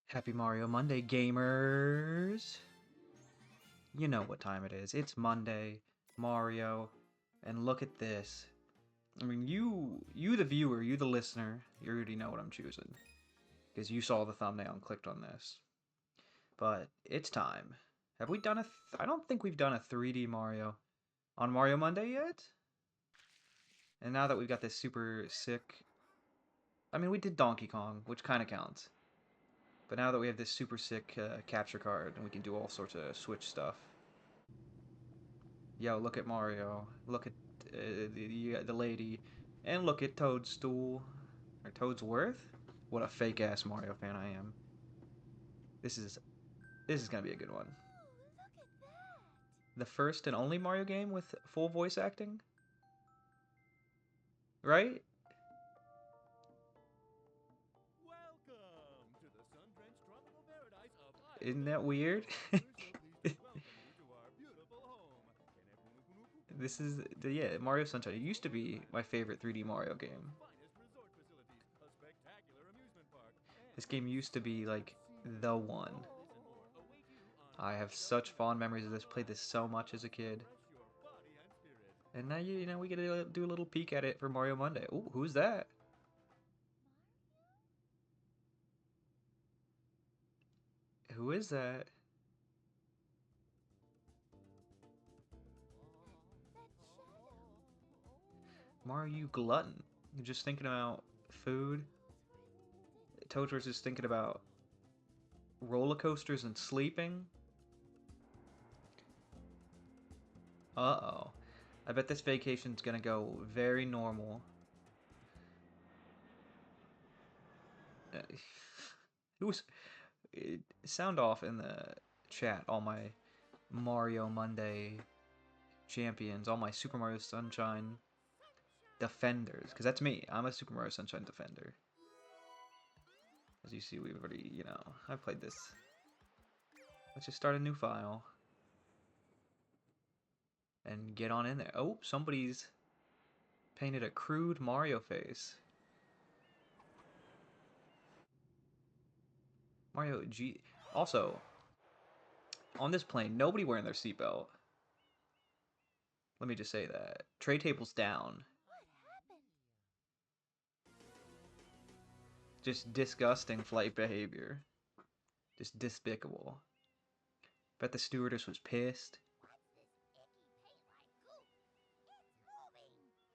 Happy Mario Monday, gamers! You know what time it is. It's Monday, Mario, and look at this. I mean, you the viewer, you the listener, you already know what I'm choosing. Because you saw the thumbnail and clicked on this. But it's time. Have we done I don't think we've done a 3D Mario on Mario Monday yet. And now that we've got this super sick... I mean, we did Donkey Kong, which kind of counts. But now that we have this super sick capture card, and we can do all sorts of Switch stuff. Yo, look at Mario. Look at the lady. And look at Toadstool. Or Toadsworth? What a fake ass Mario fan I am. This is gonna be a good one. The first and only Mario game with full voice acting? Right? Welcome to the sun-drenched tropical paradise of Isn't that weird? We're so pleased to welcome you to our beautiful home. This is yeah, Mario Sunshine. It used to be my favorite 3D Mario game. Finest resort facilities, a spectacular amusement park, This and game used to be like scenic the views. one. This and more await you on I have Mario such fond Sunshine. memories of this. Played this so much as a kid. Refresh your body and spirit. And now you know we get to do a little peek at it for Mario Monday. Ooh, who's that? Who is that? Mario, you glutton. You're just thinking about food. Toad's just thinking about roller coasters and sleeping. Uh-oh. I bet this vacation's gonna go very normal. Who's... Sound off in the chat, all my Mario Monday champions, all my Super Mario Sunshine defenders. Because that's me. I'm a Super Mario Sunshine defender. As you see, we've already, I've played this. Let's just start a new file. And get on in there. Oh, somebody's painted a crude Mario face. Mario G. Also, on this plane, nobody wearing their seatbelt. Let me just say that. Tray tables down. Just disgusting flight behavior. Just despicable. Bet the stewardess was pissed.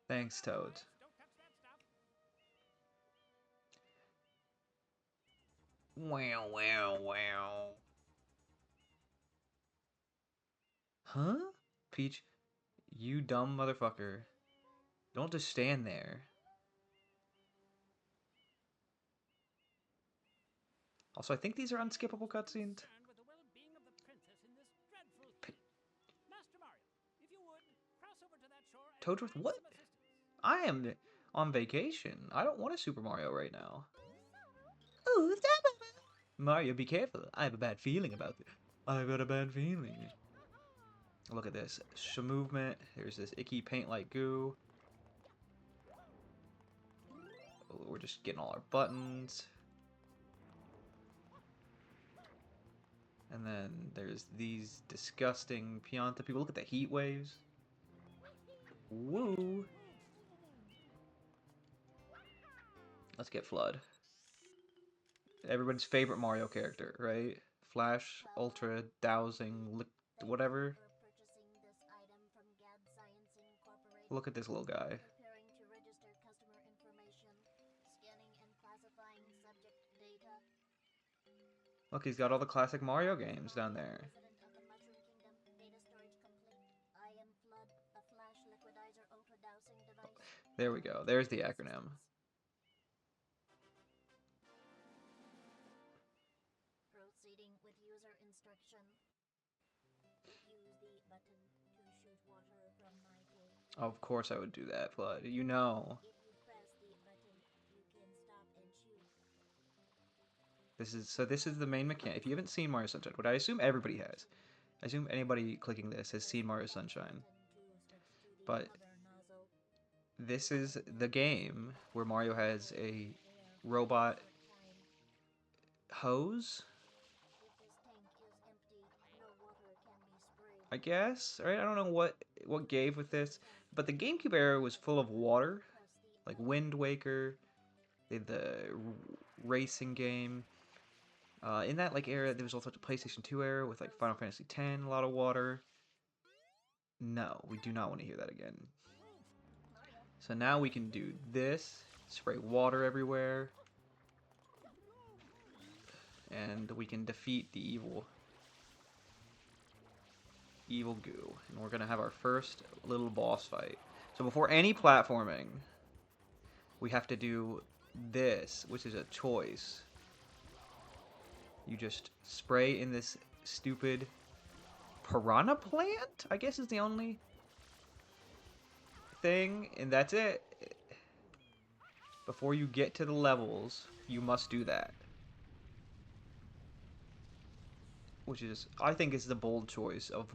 Thanks, Toad. Wow, wow, wow. Huh? Peach, you dumb motherfucker. Don't just stand there. Also, I think these are unskippable cutscenes. Toadworth, what? I am on vacation. I don't want a Super Mario right now. Ooh, Mario, be careful. I have a bad feeling about this. I've got a bad feeling. Look at this. Movement. There's this icky paint like goo. Oh, we're just getting all our buttons. And then there's these disgusting Pianta people. Look at the heat waves. Woo! Let's get Flood. Everybody's favorite Mario character, right? Flash, Ultra, Dowsing, whatever. Look at this little guy. Look, he's got all the classic Mario games down there. There we go. There's the acronym. Proceeding with user instruction. Use the button to shoot water from my pool. Of course I would do that, Flood. You know. If you press the button, you can stop and shoot. This is the main mechanic. If you haven't seen Mario Sunshine, what I assume everybody has. I assume anybody clicking this has seen Mario Sunshine. But this is the game where Mario has a robot hose, If this tank is empty, no water can be sprayed. I guess. Right? I don't know what gave with this, but the GameCube era was full of water, Across the like island. Wind Waker, the racing game. In that like era, there was also the PlayStation 2 era with like Final Fantasy X, a lot of water. No, we do not want to hear that again. Mario, So now we can do this, spray water everywhere, and we can defeat the evil goo. And we're gonna have our first little boss fight. So before any platforming, we have to do this, which is a choice. You just spray in this stupid piranha plant, I guess is the only thing, and that's it. Before you get to the levels, you must do that. Which is, I think, is the bold choice of...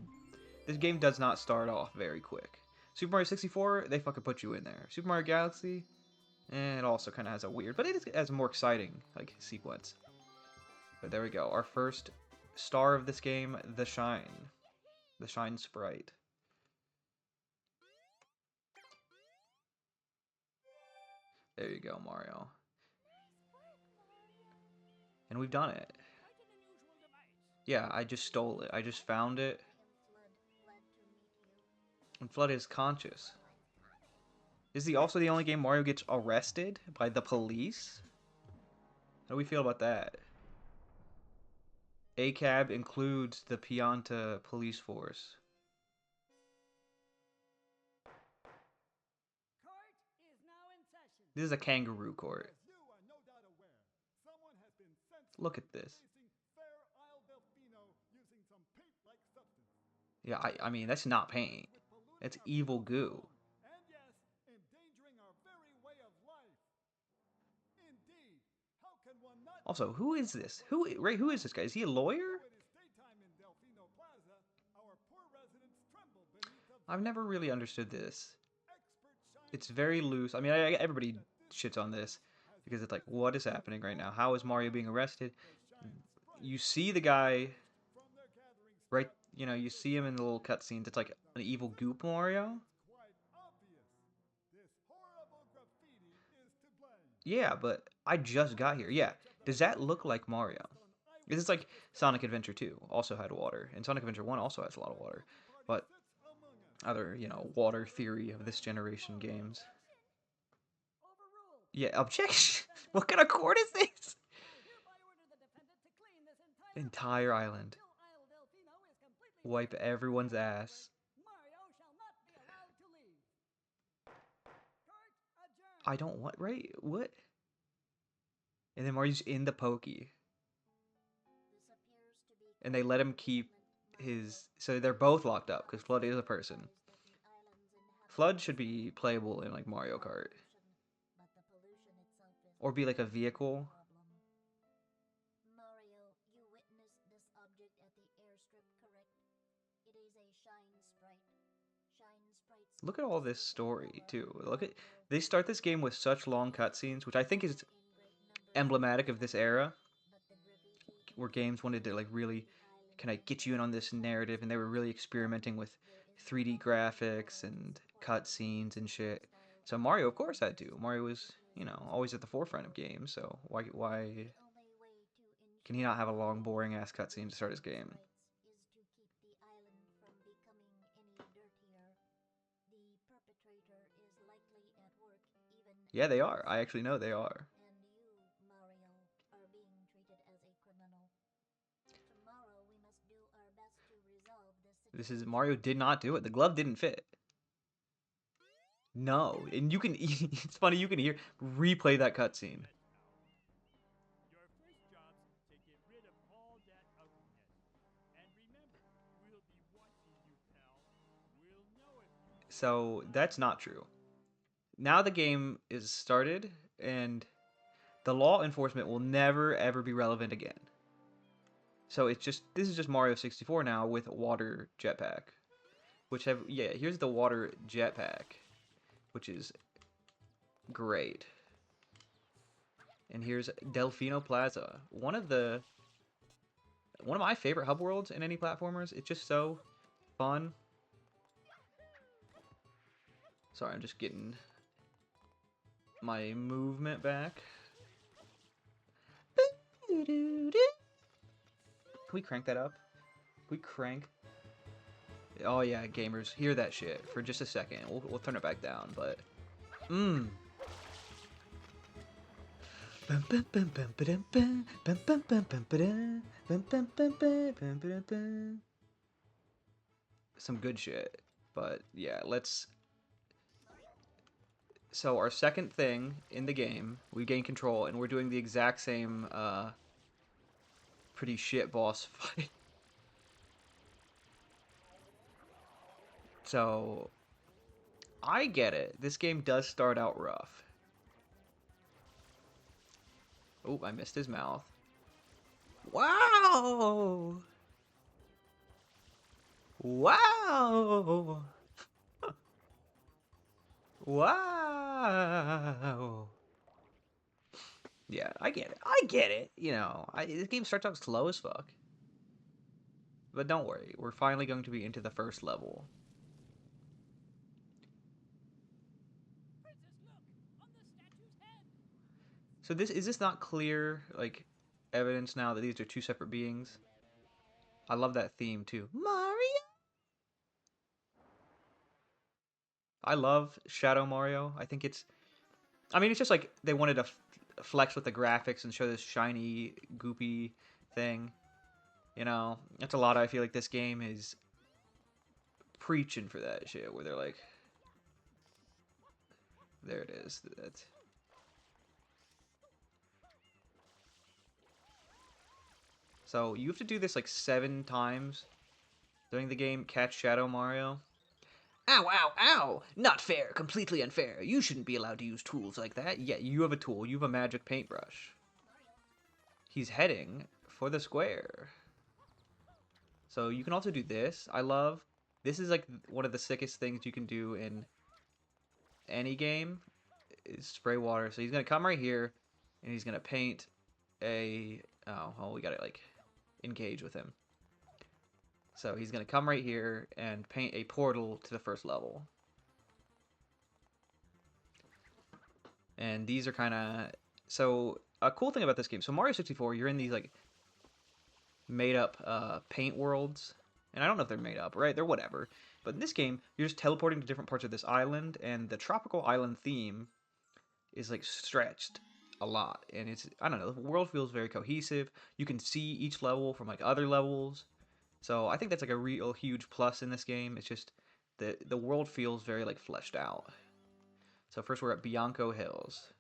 This game does not start off very quick. Super Mario 64, they fucking put you in there. Super Mario Galaxy, it also kind of has a weird, but it has a more exciting, like, sequence. But there we go. Our first star of this game, the Shine. The Shine Sprite. There you go, Mario. And we've done it. Quite an unusual device. Yeah, I just stole it. I just found it. and Flood, glad to meet you. And Flood is conscious. Is he also the only game Mario gets arrested by the police? How do we feel about that? ACAB includes the Pianta police force. Court is now in session. This is a kangaroo court. As you are no doubt aware, someone has been sentenced Look at this. for Fair Isle Delfino using some paint-like substance. Yeah, I mean, that's not paint. With polluting That's our evil people goo. and yes, endangering our very way of life. Indeed, how can one not Also, who is this? Who is this guy? Is he a lawyer? Though it is daytime in Delfino Plaza, our poor residents tremble beneath the I've never really understood this. expert shine It's very loose. I mean, everybody shits on this because it's like, what is happening right now? How is Mario being arrested? You see the guy from their gathering right, you know, you see him in the little cutscenes. It's like an evil goop Mario. quite obvious. This horrible graffiti is to blame. Yeah, but I just got here. Yeah, does that look like Mario? This is like Sonic Adventure 2 also had water, and Sonic Adventure 1 also has a lot of water. But other, you know, water theory of this generation games. Overruled. Yeah, objection. What kind of court is this? I hereby order the defendant to clean this entire Entire island. till Isle Delfino is completely Wipe clean. everyone's ass. Mario shall not be allowed to leave. Court adjourned. I don't want, right? What? And then Mario's in the pokey. This appears to be And they let him keep his... So they're both locked up, because Flood is a person. Flood should be playable in, like, Mario Kart. But the pollution itself is Or be like a vehicle. problem. Mario, you witnessed this object at the airstrip, correct? It is a Shine Sprite. Shine Sprites. Look at all this story, too. Look at... They start this game with such long cutscenes, which I think is emblematic of this era, where games wanted to, like, really kind of get you in on this narrative, and they were really experimenting with 3D graphics and cutscenes and shit. So Mario, of course, had to. Mario was, you know, always at the forefront of games, so why can he not have a long, boring-ass cutscene to start his game? Is to keep the island from becoming any dirtier. The perpetrator is likely at work even Yeah, they are. I actually know they are. and you, Mario, are being treated as a criminal. Tomorrow we must do our best to resolve this This is situation. Mario did not do it. The glove didn't fit. No, and you can. It's funny. You can hear replay that cutscene. Your first job's to get rid of all that ugliness. And remember, we'll be watching you, pal. We'll know if you So that's not true. Now the game is started, and the law enforcement will never ever be relevant again. So it's just this is just Mario 64 now with water jetpack, which have here's the water jetpack, which is great. And here's Delfino Plaza, one of my favorite hub worlds in any platformers. It's just so fun. Sorry, I'm just getting my movement back. Can we crank that up? Can we crank? Oh yeah, gamers, hear that shit for just a second. We'll turn it back down, but some good shit. But yeah, let's. So our second thing in the game, we gain control, and we're doing the exact same pretty shit boss fight. So I get it. This game does start out rough. Oh, I missed his mouth. Wow! Wow! Wow! Yeah, I get it. I get it. You know, this game starts out slow as fuck. But don't worry, we're finally going to be into the first level. Princess, look! On the statue's head! So is this not clear, like, evidence now that these are two separate beings? I love that theme, too. Mario! I love Shadow Mario. I think it's... I mean, it's just like they wanted to flex with the graphics and show this shiny, goopy thing. You know, that's a lot. I feel like this game is preaching for that shit, where they're like... There it is. That's... So you have to do this like 7 times during the game. Catch Shadow Mario. Ow, ow, ow! Not fair. Completely unfair. You shouldn't be allowed to use tools like that. Yeah, you have a tool. You have a magic paintbrush. He's heading for the square. So you can also do this. I love... This is like one of the sickest things you can do in any game. Is spray water. So he's going to come right here. And he's going to paint a... Oh, well, we got to like engage with him. So he's going to come right here and paint a portal to the first level. And these are kind of... So, a cool thing about this game... So, Mario 64, you're in these, like, made-up paint worlds. And I don't know if they're made up, right? They're whatever. But in this game, you're just teleporting to different parts of this island. And the tropical island theme is, like, stretched a lot. And it's... I don't know. The world feels very cohesive. You can see each level from, like, other levels. So I think that's like a real huge plus in this game. It's just the world feels very like fleshed out. So first we're at Bianco Hills.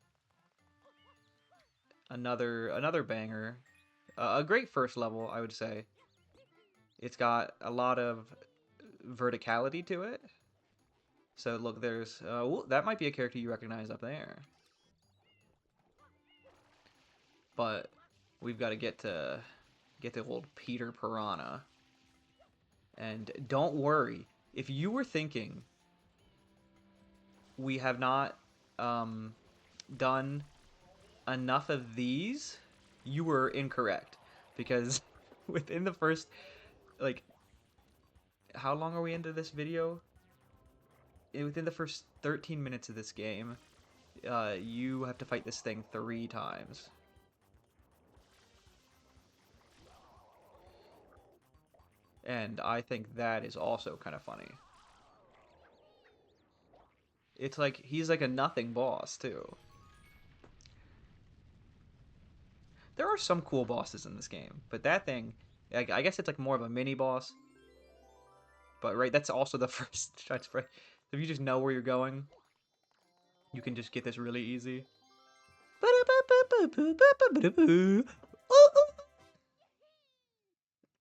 Another banger. A great first level, I would say. It's got a lot of verticality to it. So look, there's that might be a character you recognize up there. But we've got to get to old Peter Piranha. And don't worry, if you were thinking we have not done enough of these, you were incorrect. Because within the first, like, how long are we into this video? Within the first 13 minutes of this game, you have to fight this thing 3 times. And I think that is also kind of funny. It's like, he's like a nothing boss, too. There are some cool bosses in this game, but that thing, I guess it's like more of a mini-boss. But, right, that's also the first shot spray. If you just know where you're going, you can just get this really easy.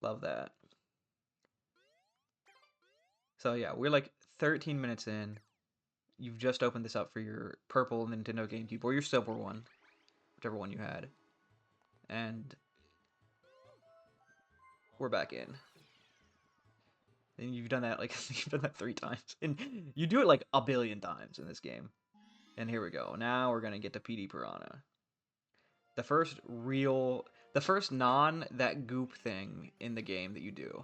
Love that. So yeah, we're like 13 minutes in. You've just opened this up for your purple Nintendo GameCube, or your silver one, whichever one you had. And we're back in. And you've done that like you've done that 3 times, and you do it like a billion times in this game. And here we go. Now we're gonna get to PD Piranha. The first that goop thing in the game that you do.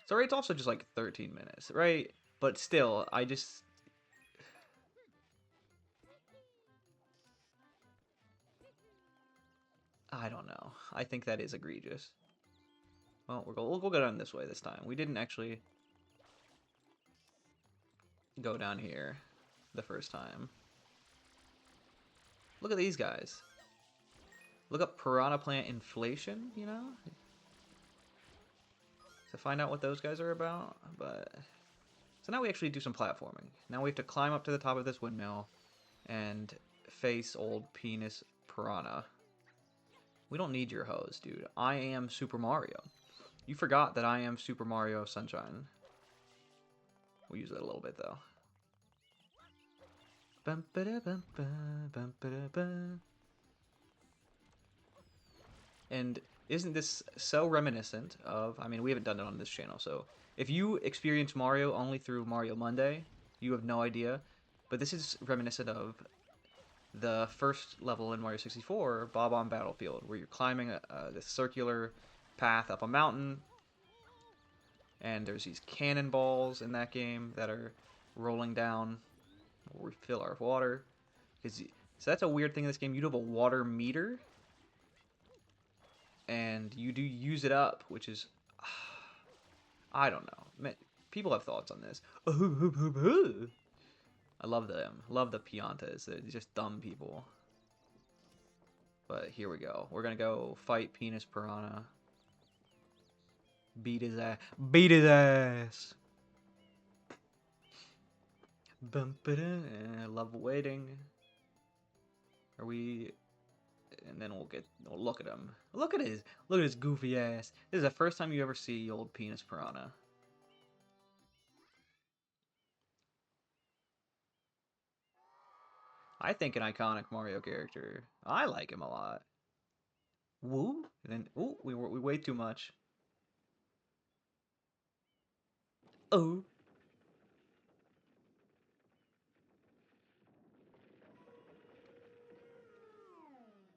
Sorry, it's also just like 13 minutes, right? But still, I don't know. I think that is egregious. Well, we'll go down this way this time. We didn't actually go down here the first time. Look at these guys. Look up piranha plant inflation, you know? To find out what those guys are about, but... So now we actually do some platforming. Now we have to climb up to the top of this windmill and face old penis piranha. We don't need your hose, dude. I am Super Mario. You forgot that I am Super Mario Sunshine. We'll use that a little bit, though. Bum, ba-da, bum, ba, bum, ba-da, ba. And isn't this so reminiscent of... I mean, we haven't done it on this channel, so... If you experience Mario only through Mario Monday, you have no idea. But this is reminiscent of the first level in Mario 64, Bob-omb Battlefield, where you're climbing this circular path up a mountain. And there's these cannonballs in that game that are rolling down. We'll refill our water. So that's a weird thing in this game. You do have a water meter. And you do use it up, which is... I don't know. Man, people have thoughts on this. I love them. Love the Piantas. They're just dumb people. But here we go. We're gonna go fight Penis Piranha. Beat his ass. Beat his ass! I love waiting. Are we... And then we'll look at him. Look at his goofy ass. This is the first time you ever see old Penis Piranha. I think an iconic Mario character. I like him a lot. Woo? And then, ooh, we way too much. Oh.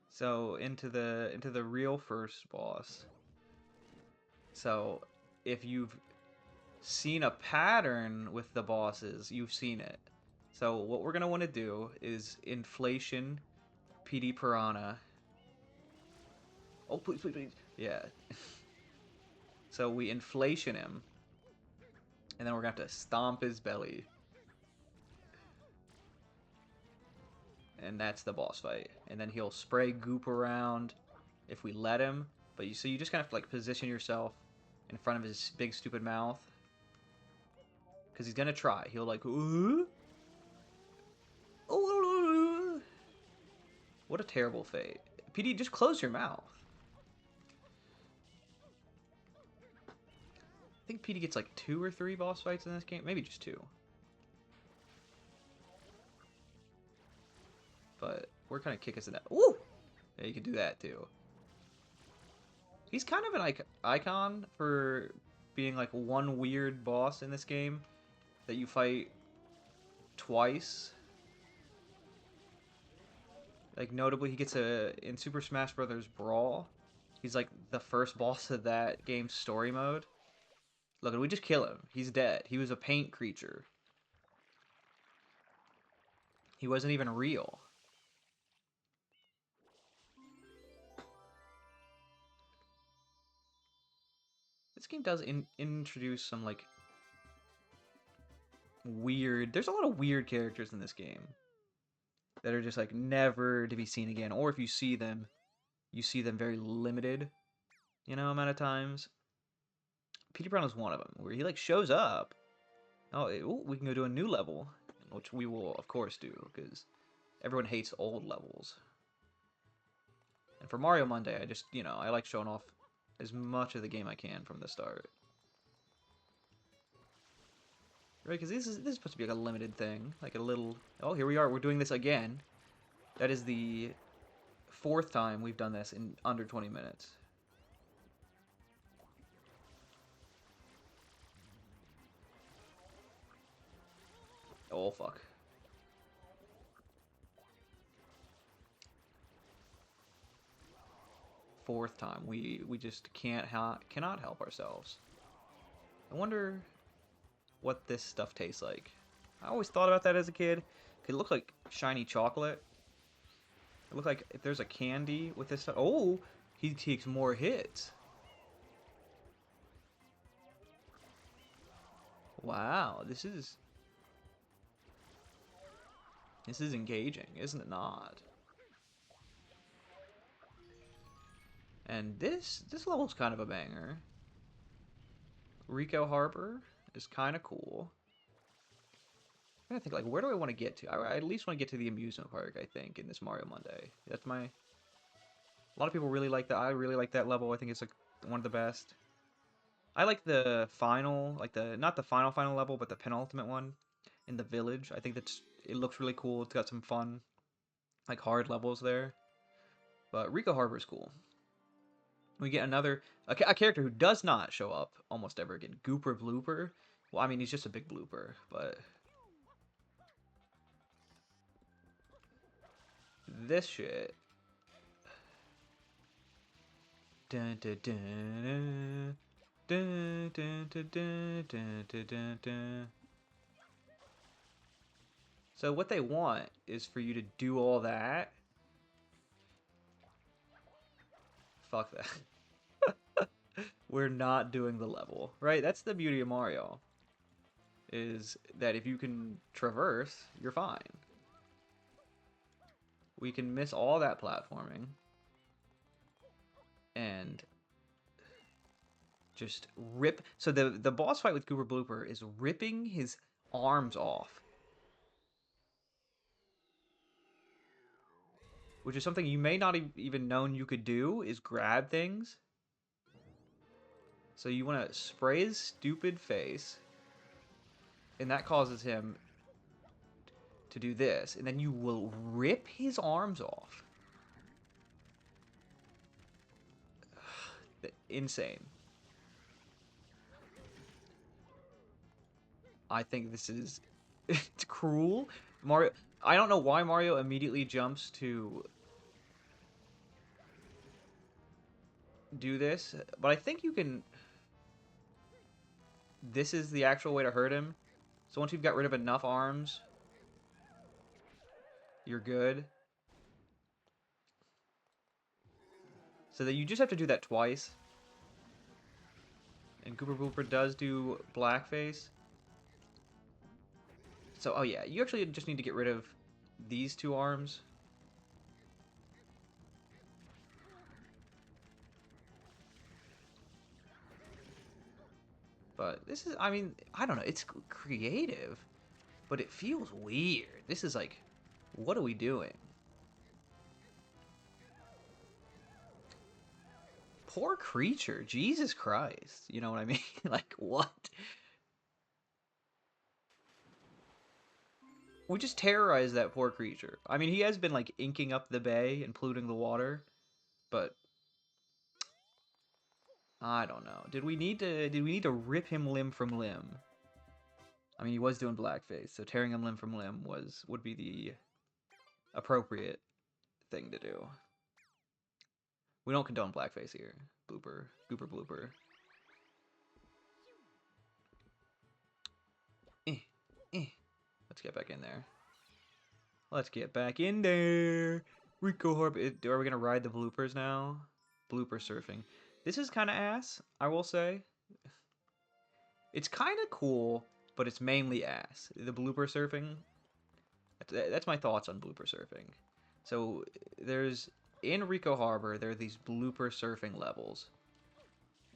So into the real first boss. So if you've seen a pattern with the bosses, you've seen it. So what we're gonna want to do is inflation PD Piranha. Oh, please, please, please. Yeah. So we inflation him. And then we're gonna have to stomp his belly. And that's the boss fight. And then he'll spray goop around if we let him. But so you just kind of have to like position yourself in front of his big stupid mouth. Because he's gonna try. He'll like, ooh. Oh, what a terrible fate. PD, just close your mouth. I think PD gets like 2 or 3 boss fights in this game. Maybe just 2. But we're kind of kick us in that. Ooh! Yeah, you can do that too. He's kind of an icon for being like one weird boss in this game that you fight twice. Like notably, he gets in Super Smash Bros. Brawl. He's like the first boss of that game's story mode. Look, and we just kill him. He's dead. He was a paint creature. He wasn't even real. This game does introduce some, like, weird... There's a lot of weird characters in this game that are just, like, never to be seen again. Or if you see them, you see them very limited, you know, amount of times. Petey Brown is one of them, where he, like, shows up. Oh, ooh, we can go to a new level, which we will, of course, do, because everyone hates old levels. And for Mario Monday, I just, you know, I like showing off as much of the game I can from the start. Right, because this is supposed to be like a limited thing. Like a little... Oh, here we are. We're doing this again. That is the 4th time we've done this in under 20 minutes. Oh, fuck. 4th time. We just cannot help ourselves. I wonder what this stuff tastes like. I always thought about that as a kid. It looked like shiny chocolate. It looked like if there's a candy with this stuff. Oh, he takes more hits. Wow, this is engaging, isn't it not? And this level's kind of a banger. Rico Harbor is kind of cool. I'm trying to think, like, where do I want to get to? I at least want to get to the amusement park, I think, in this Mario Monday. That's my... A lot of people really like that. I really like that level. I think it's, like, one of the best. I like the final, like, not the final level, but the penultimate one in the village. I think it looks really cool. It's got some fun, like, hard levels there. But Rico Harbor is cool. We get a character who does not show up almost ever again. Gooper Blooper. Well, I mean, he's just a big blooper, but... This shit. Dun, dun, dun, dun, dun, dun, dun, dun, dun, dun, dun. So what they want is for you to do all that. Fuck that. We're not doing the level, right? That's the beauty of Mario. Is that if you can traverse, you're fine. We can miss all that platforming. And just rip. So the boss fight with Gooper Blooper is ripping his arms off. Which is something you may not even known you could do, is grab things. So you want to spray his stupid face. And that causes him to do this. And then you will rip his arms off. Insane. I think this is... it's cruel. Mario... I don't know why Mario immediately jumps to do this, but I think you can... This is the actual way to hurt him. So once you've got rid of enough arms, you're good. So that you just have to do that twice. And Gooper Blooper does do blackface. So, oh yeah, you actually just need to get rid of these 2 arms. But this is, I mean, I don't know, it's creative, but it feels weird. This is like, what are we doing? Poor creature, Jesus Christ. You know what I mean? Like, what? We just terrorized that poor creature. I mean, he has been, like, inking up the bay and polluting the water, but... I don't know. Did we need to rip him limb from limb? I mean, he was doing blackface, so tearing him limb from limb would be the appropriate thing to do. We don't condone blackface here. Blooper. Gooper Blooper. Let's get back in there. Let's get back in there. Rico Harbor. Are we going to ride the bloopers now? Blooper surfing. This is kind of ass, I will say. It's kind of cool, but it's mainly ass. The blooper surfing. That's my thoughts on blooper surfing. So, in Rico Harbor, there are these blooper surfing levels.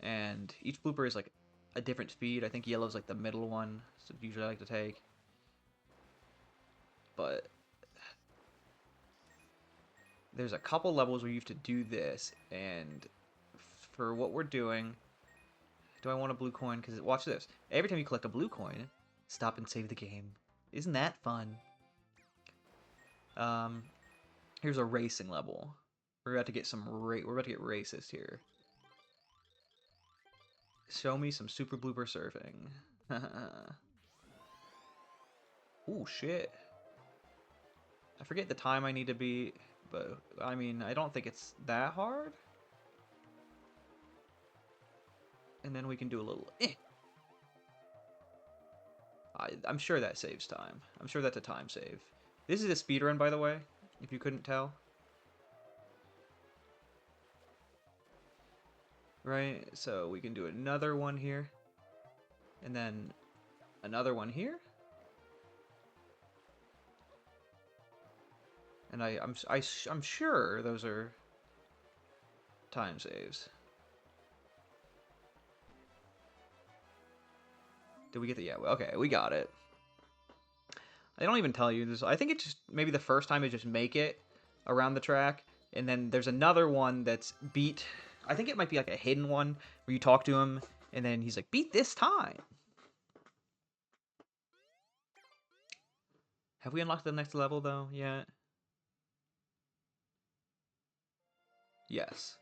And each blooper is like a different speed. I think yellow's like the middle one, so usually I like to take. But there's a couple levels where you have to do this, and for what we're doing, do I want a blue coin? Because watch this. Every time you collect a blue coin, stop and save the game. Isn't that fun? Here's a racing level. We're about to get we're about to get racist here. Show me some super blooper surfing. Ooh, shit. I forget the time I need to be, but I mean, I don't think it's that hard. And then we can do a little I'm sure that saves time. I'm sure that's a time save. This is a speedrun, by the way, if you couldn't tell. Right, so we can do another one here. And then another one here. And I'm sure those are time saves. Did we get the... Yeah, okay, we got it. I don't even tell you this. I think it's just maybe the first time they just make it around the track. And then there's another one that's beat... I think it might be like a hidden one where you talk to him and then he's like, beat this time. Have we unlocked the next level though yet? Yes.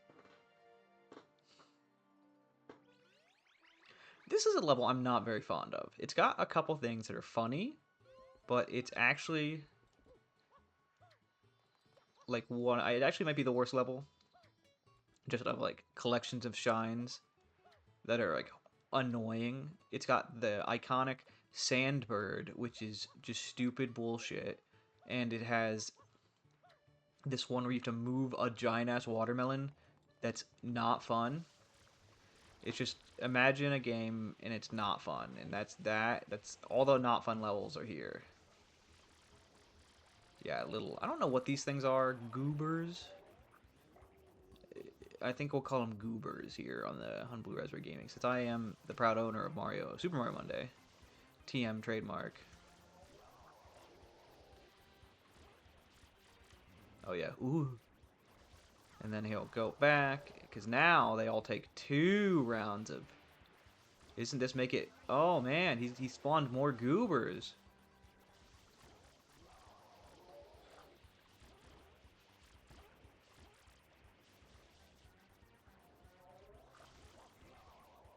This is a level I'm not very fond of. It's got a couple things that are funny, but it's actually like one. It actually might be the worst level. Just of like collections of shines that are like annoying. It's got the iconic Sandbird, which is just stupid bullshit, and it has this one where you have to move a giant ass watermelon. That's not fun. It's just imagine a game and it's not fun, and that's all the not fun levels are here. Yeah, little, I don't know what these things are. Goobers. I think we'll call them goobers here on Blue Raspberry Gaming, since I am the proud owner of Super Mario Monday. TM trademark. Oh yeah, ooh. And then he'll go back, because now they all take 2 rounds of... Isn't this make it... Oh man, he spawned more goobers.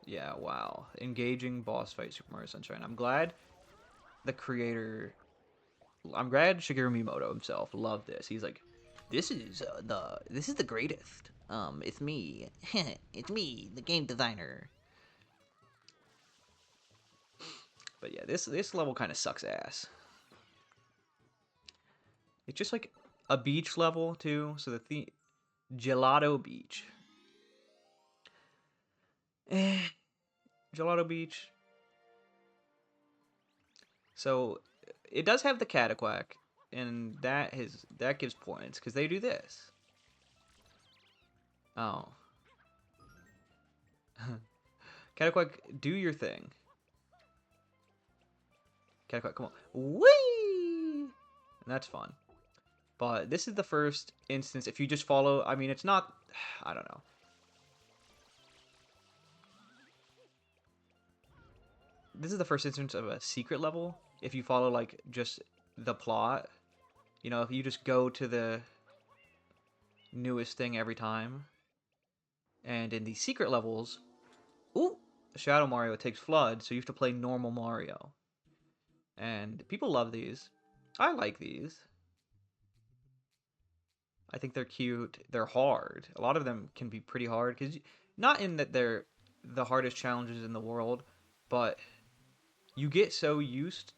Yeah, wow. Engaging boss fight Super Mario Sunshine. I'm glad the creator... I'm glad Shigeru Miyamoto himself loved this. He's like, this is the greatest. It's me. It's me, the game designer. But yeah, this level kind of sucks ass. It's just like a beach level too. So the Gelato Beach. Gelato Beach. So it does have the Cataquack, and that gives points because they do this. Oh. Cataquack, do your thing. Cataquack, come on. Whee! And that's fun. But this is the first instance, if you just follow, I mean, it's not, I don't know. This is the first instance of a secret level. If you follow, like, just the plot. You know, if you just go to the newest thing every time. And in the secret levels, ooh, Shadow Mario takes Flood, so you have to play normal Mario. And people love these. I like these. I think they're cute. They're hard. A lot of them can be pretty hard, because not in that they're the hardest challenges in the world, but you get so used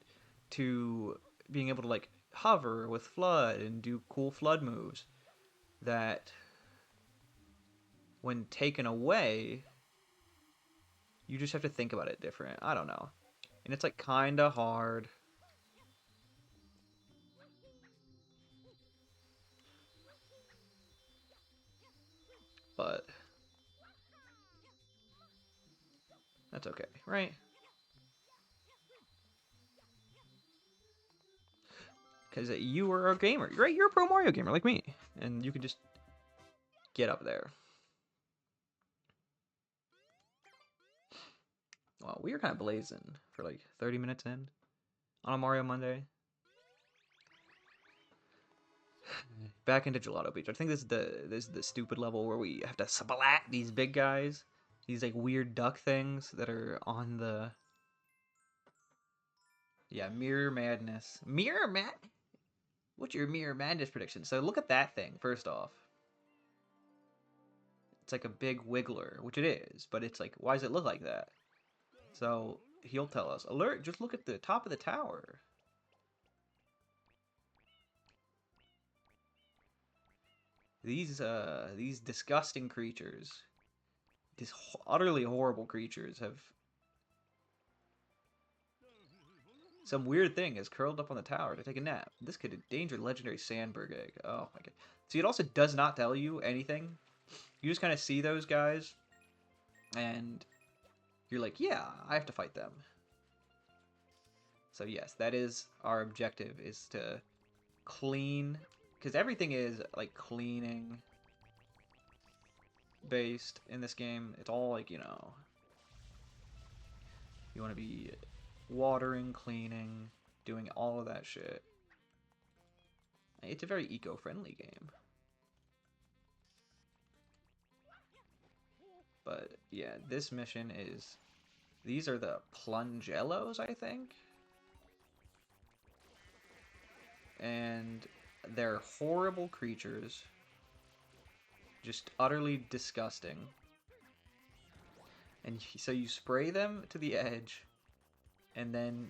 to being able to like hover with Flood and do cool Flood moves that when taken away, you just have to think about it different. I don't know. And it's like kind of hard. But that's okay, right? Because you are a gamer, right? You're a pro Mario gamer like me, and you can just get up there. Well, we were kind of blazing for like 30 minutes in on a Mario Monday. Back into Gelato Beach. I think this is the stupid level where we have to splat these big guys. These like weird duck things that are on the... Yeah, Mirror Madness. What's your Mirror Madness prediction? So look at that thing, first off. like a big wiggler, which it is, but it's like, why does it look like that? So he'll tell us, alert, just look at the top of the tower. These disgusting creatures, these utterly horrible creatures have... Some weird thing is curled up on the tower to take a nap. This could endanger the legendary Sandberg egg. Oh my god. See, it also does not tell you anything. You just kind of see those guys, and you're like, yeah, I have to fight them. So yes, that is our objective, is to clean, because everything is like cleaning based in this game. It's all like, you know, you want to be watering, cleaning, doing all of that shit. It's a very eco-friendly game. But yeah, this mission is... These are the Plungellos, I think? And they're horrible creatures. Just utterly disgusting. And so you spray them to the edge, and then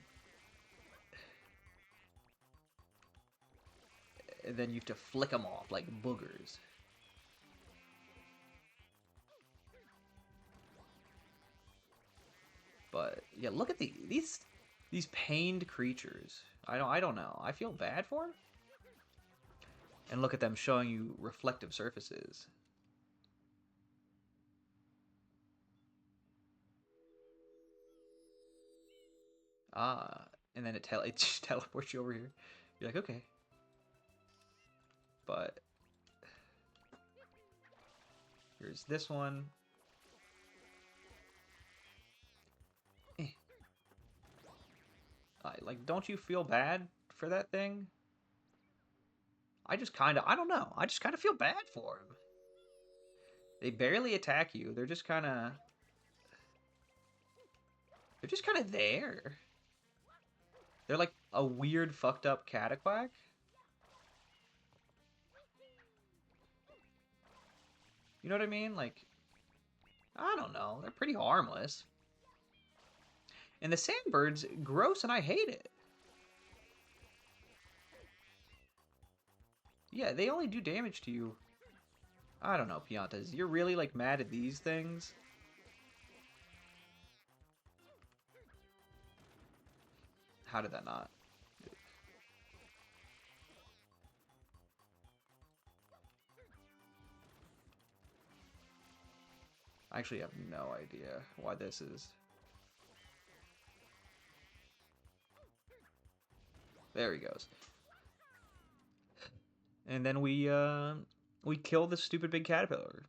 you have to flick them off like boogers. But yeah, look at these pained creatures. I don't know. I feel bad for them. And look at them showing you reflective surfaces. And then it just teleports you over here. You're like, okay. But here's this one. Like, don't you feel bad for that thing? I don't know. I just kind of feel bad for him. They barely attack you. They're just kind of there. They're like a weird, fucked up Cataquack. You know what I mean? Like, I don't know. They're pretty harmless. And the Sandbird's gross, and I hate it. Yeah, they only do damage to you. I don't know, Piantas. You're really, like, mad at these things? How did that not? I actually have no idea why this is. There he goes. And then we kill this stupid big caterpillar.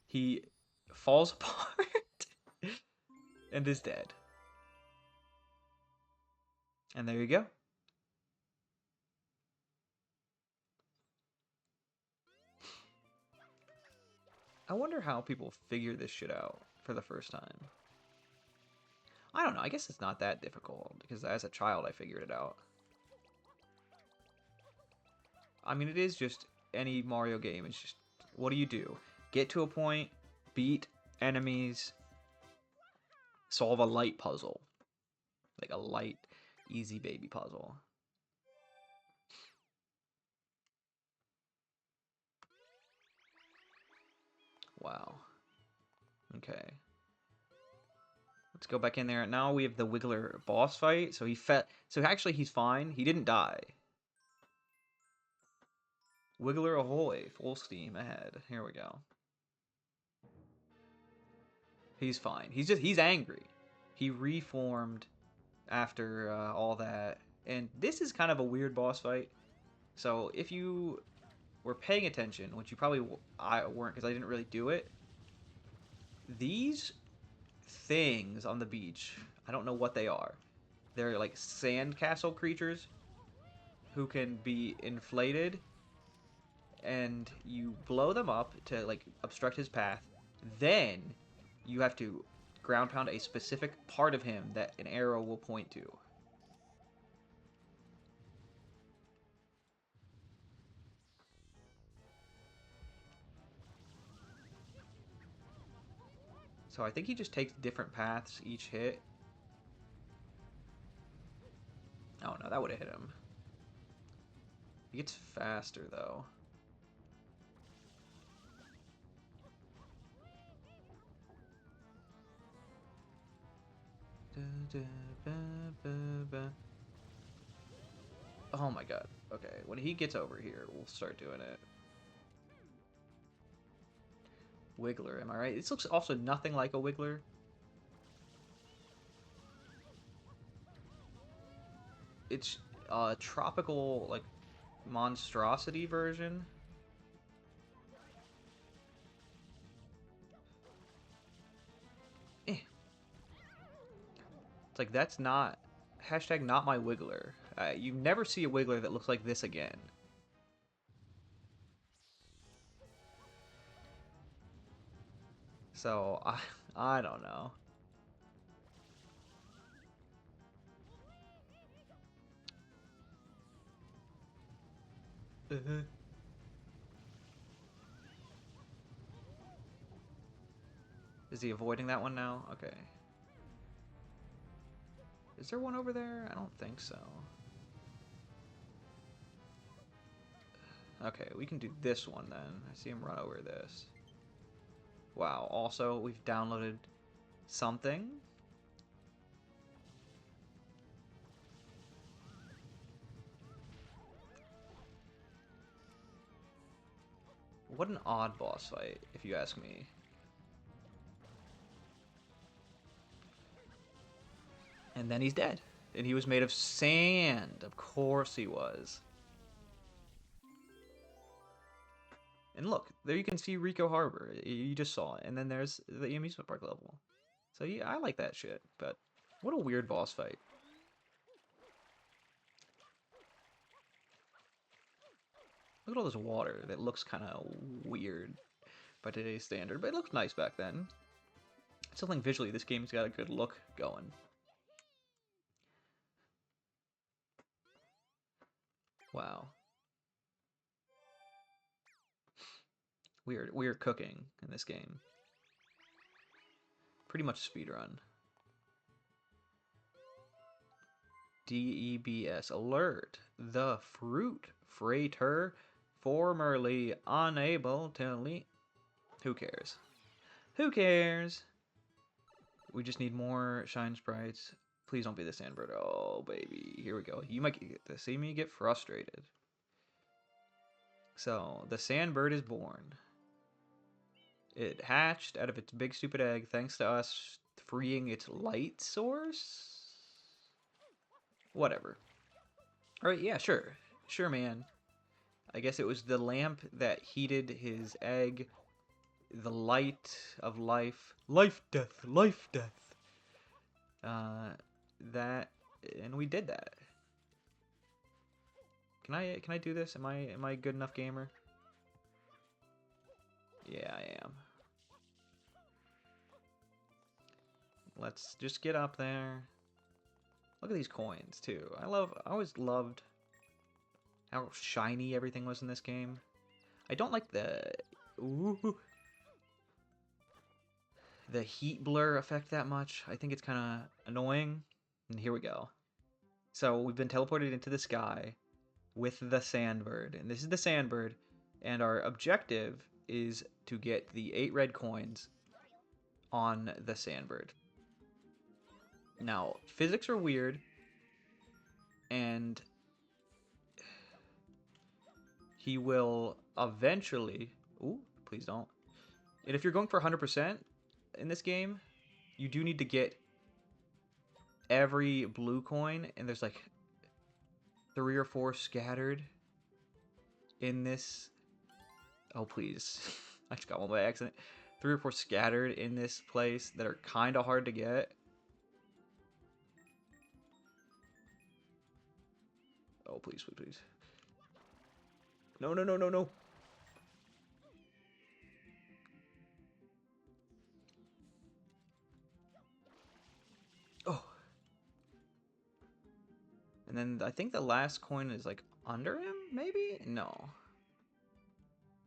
He falls apart and is dead. And there you go. I wonder how people figure this shit out for the first time. I don't know. I guess it's not that difficult, because as a child I figured it out. I mean, it is just any Mario game. It's just, what do you do? Get to a point, beat enemies, solve a light puzzle. Like a light, easy baby puzzle. Wow. Okay. Let's go back in there. Now we have the Wiggler boss fight. So so actually he's fine. He didn't die. Wiggler ahoy, full steam ahead. Here we go. He's fine. He's angry. He reformed after all that. And this is kind of a weird boss fight. So if you were paying attention, which you probably weren't because I didn't really do it, these things on the beach, I don't know what they are. They're like sandcastle creatures who can be inflated, and you blow them up to like obstruct his path. Then you have to ground pound a specific part of him that an arrow will point to. So I think he just takes different paths each hit. Oh no, that would have hit him. He gets faster though. Oh my god. Okay, when he gets over here, we'll start doing it. Wiggler, am I right? This looks also nothing like a Wiggler. It's a tropical, like, monstrosity version. Eh. It's like, that's not... Hashtag not my Wiggler. You never see a Wiggler that looks like this again. So, I don't know. Is he avoiding that one now? Okay. Is there one over there? I don't think so. Okay, we can do this one then. I see him run over this. Wow, also, we've downloaded something. What an odd boss fight, if you ask me. And then he's dead. And he was made of sand. Of course he was. And look, there you can see Rico Harbor. You just saw it. And then there's the amusement park level. So yeah, I like that shit. But what a weird boss fight. Look at all this water that looks kind of weird by today's standard. But it looked nice back then. I still think visually this game's got a good look going. Wow. Weird cooking in this game. Pretty much speedrun. DEBS alert. The fruit freighter formerly unable to leave. Who cares? Who cares? We just need more shine sprites. Please don't be the sandbird. Oh, baby. Here we go. You might get to see me get frustrated. So, the sandbird is born. It hatched out of its big stupid egg thanks to us freeing its light source? Whatever. Alright, yeah, sure. Sure, man. I guess it was the lamp that heated his egg. The light of life. Life, death, life, death. That, and we did that. Can I do this? Am I a good enough gamer? Yeah, I am. Let's just get up there. Look at these coins too. I always loved how shiny everything was in this game. I don't like the heat blur effect that much. I think it's kind of annoying. And here we go. So we've been teleported into the sky with the sandbird. And this is the sandbird. And our objective is to get the 8 red coins on the sandbird. Now, physics are weird. And he will eventually... Ooh, please don't. And if you're going for 100% in this game, you do need to get every blue coin, and there's like 3 or 4 scattered in this. Oh, please. I just got one by accident. 3 or 4 scattered in this place that are kind of hard to get. Oh, please, please, please. No, no, no, no, no. Oh. And then I think the last coin is like under him, maybe? No.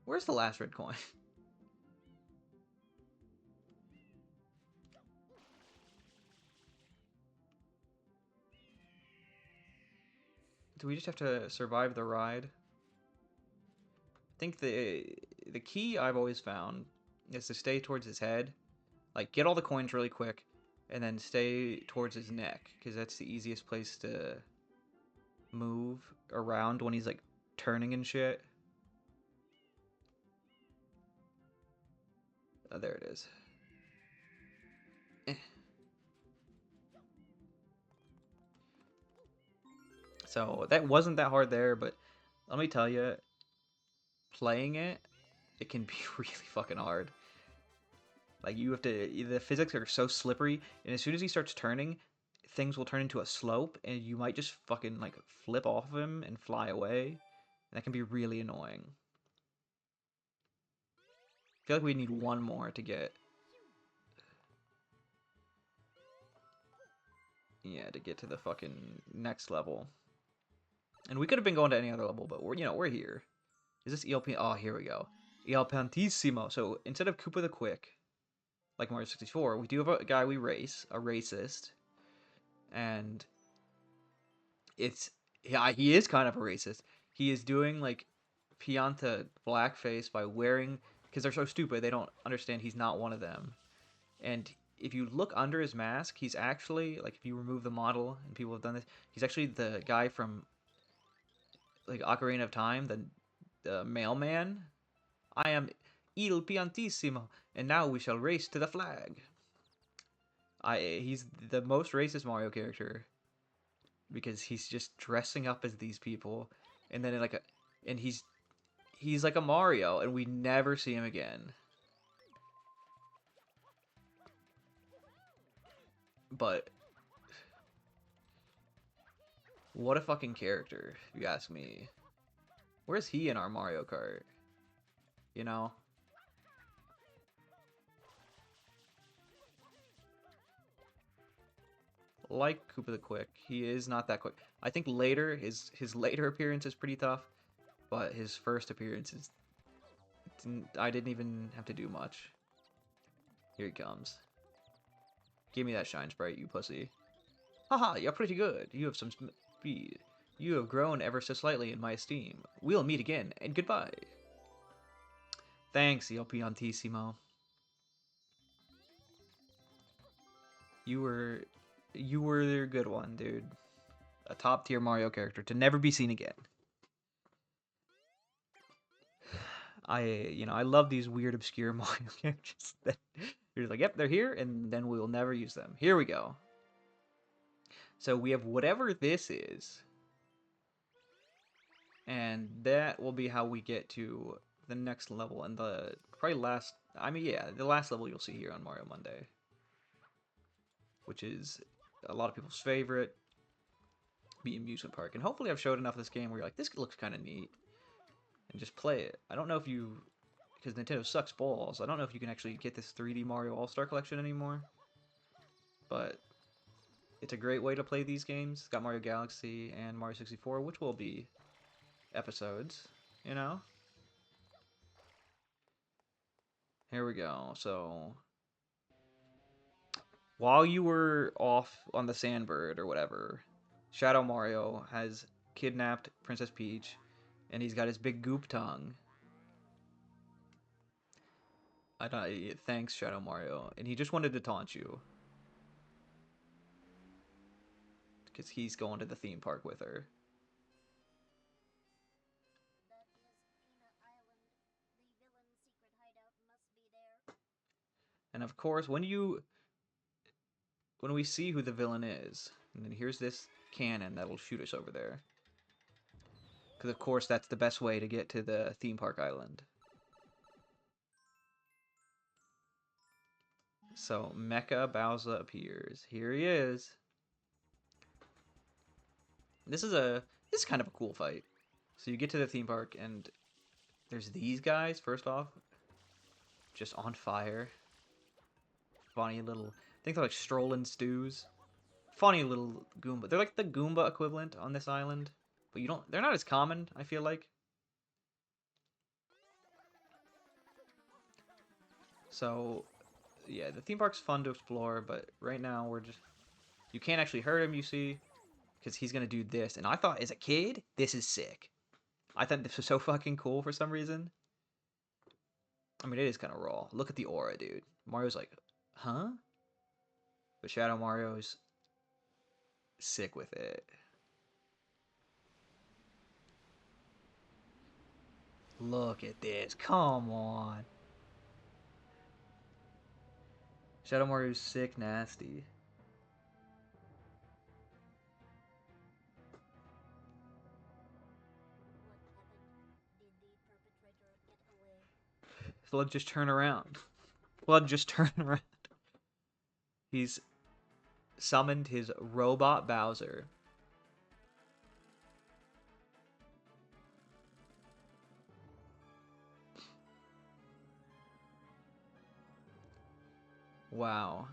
Where's the last red coin? Do we just have to survive the ride? I think the key I've always found is to stay towards his head. Like, get all the coins really quick, and then stay towards his neck, because that's the easiest place to move around when he's, like, turning and shit. Oh, there it is. Eh. So, that wasn't that hard there, but let me tell you, playing it can be really fucking hard. Like, you have to, the physics are so slippery, and as soon as he starts turning, things will turn into a slope, and you might just fucking, like, flip off of him and fly away. And that can be really annoying. I feel like we need one more to get... Yeah, to get to the fucking next level. And we could have been going to any other level, but we're, we're here. Is this ELP? Oh, here we go. El Pantissimo. So, instead of Koopa the Quick, like Mario 64, we do have a guy we race, a racist. And it's, yeah, he is kind of a racist. He is doing like Pianta blackface by wearing, because they're so stupid, they don't understand he's not one of them. And if you look under his mask, he's actually, like, if you remove the model, and people have done this, he's actually the guy from, like, Ocarina of Time, the mailman. I am Il Piantissimo, and now we shall race to the flag. He's the most racist Mario character, because he's just dressing up as these people, and then and he's like a Mario, and we never see him again. But what a fucking character, if you ask me. Where's he in our Mario Kart? You know? Like Koopa the Quick, he is not that quick. I think later, his later appearance is pretty tough, but his first appearance is... I didn't even have to do much. Here he comes. Give me that shine sprite, you pussy. Haha, you're pretty good. You have some speed. You have grown ever so slightly in my esteem. We'll meet again, and goodbye. Thanks, El Piantissimo. You were the good one, dude. A top tier Mario character to never be seen again. I love these weird obscure Mario characters that you're like, yep, they're here, and then we will never use them. Here we go. So we have whatever this is, and that will be how we get to the next level, and the probably last, I mean, yeah, the last level you'll see here on Mario Monday, which is a lot of people's favorite, the amusement park. And hopefully I've showed enough of this game where you're like, this looks kind of neat, and just play it. I don't know if you, because Nintendo sucks balls, I don't know if you can actually get this 3D Mario All-Star Collection anymore, but it's a great way to play these games. It's got Mario Galaxy and Mario 64, which will be episodes, you know? Here we go. So, while you were off on the Sandbird or whatever, Shadow Mario has kidnapped Princess Peach, and he's got his big goop tongue. Thanks, Shadow Mario. And he just wanted to taunt you. Because he's going to the theme park with her. That is Peanut Island. The villain's secret hideout must be there. And of course, when we see who the villain is, and then here's this cannon that'll shoot us over there. Because of course that's the best way to get to the theme park island. So Mecha Bowser appears. Here he is. This is kind of a cool fight. So you get to the theme park and there's these guys, first off, just on fire. Funny little, I think they're like strolling stews. Funny little Goomba. They're like the Goomba equivalent on this island, but they're not as common, I feel like. So, yeah, the theme park's fun to explore, but right now you can't actually hurt him, you see. because he's gonna do this. And I thought, as a kid, this is sick. I thought this was so fucking cool for some reason. I mean, it is kind of raw. Look at the aura, dude. Mario's like, huh? But Shadow Mario's sick with it. Look at this. Come on. Shadow Mario's sick nasty. What happened? Did the perpetrator get away? Flood just turn around. Flood just turn around. He's summoned his robot Bowser. Wow.